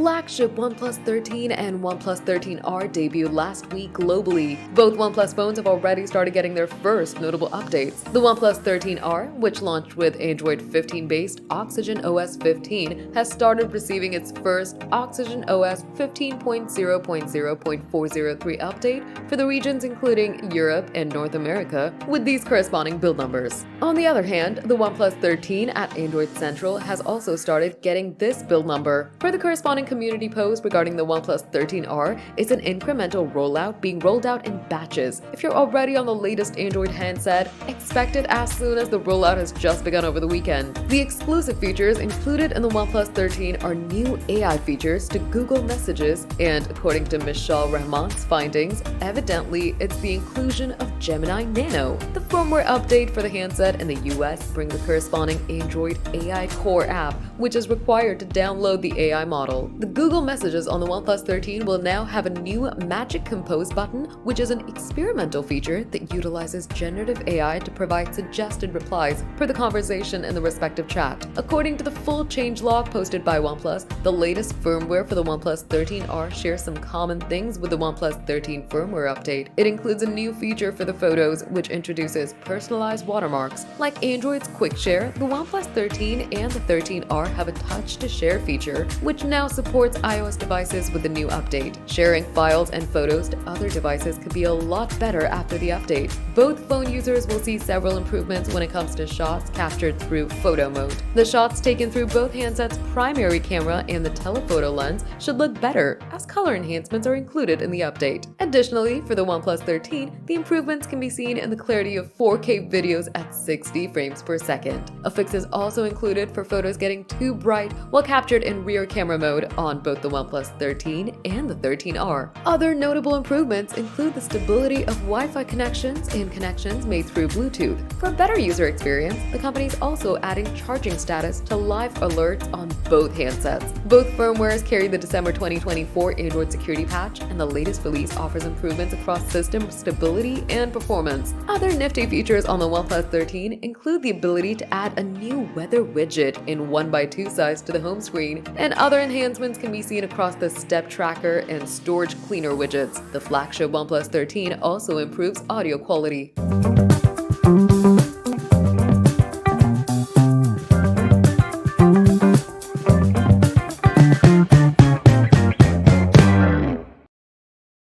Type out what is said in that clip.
flagship OnePlus 13 and OnePlus 13R debuted last week globally. Both OnePlus phones have already started getting their first notable updates. The OnePlus 13R, which launched with Android 15-based Oxygen OS 15, has started receiving its first Oxygen OS 15.0.0.403 update for the regions including Europe and North America, with these corresponding build numbers. On the other hand, the OnePlus 13 at Android Central has also started getting this build number. For the corresponding community post regarding the OnePlus 13R, it's an incremental rollout being rolled out in batches. If you're already on the latest Android handset, expect it as soon as the rollout has just begun over the weekend. The exclusive features included in the OnePlus 13 are new AI features to Google Messages, and according to Mishal Rahman's findings, evidently it's the inclusion of Gemini Nano. The firmware update for the handset in the US brings the corresponding Android AI Core app, which is required to download the AI model. The Google Messages on the OnePlus 13 will now have a new Magic Compose button, which is an experimental feature that utilizes generative AI to provide suggested replies per the conversation in the respective chat. According to the full changelog posted by OnePlus, the latest firmware for the OnePlus 13R shares some common things with the OnePlus 13 firmware update. It includes a new feature for the photos, which introduces personalized watermarks. Like Android's Quick Share, the OnePlus 13 and the 13R have a touch to share feature, which now supports iOS devices with the new update. Sharing files and photos to other devices could be a lot better after the update. Both phone users will see several improvements when it comes to shots captured through photo mode. The shots taken through both handsets' primary camera and the telephoto lens should look better, as color enhancements are included in the update. Additionally, for the OnePlus 13, the improvements can be seen in the clarity of 4K videos at 60 frames per second. A fix is also included for photos getting too bright while captured in rear camera mode on both the OnePlus 13 and the 13R. Other notable improvements include the stability of Wi-Fi connections and connections made through Bluetooth. For a better user experience, the company is also adding charging status to live alerts on both handsets. Both firmwares carry the December 2024 Android security patch, and the latest release offers improvements across system stability and performance. Other nifty features on the OnePlus 13 include the ability to add a new weather widget in 1x2 size to the home screen, and other enhancements can be seen across the step tracker and storage cleaner widgets. The flagship OnePlus 13 also improves audio quality.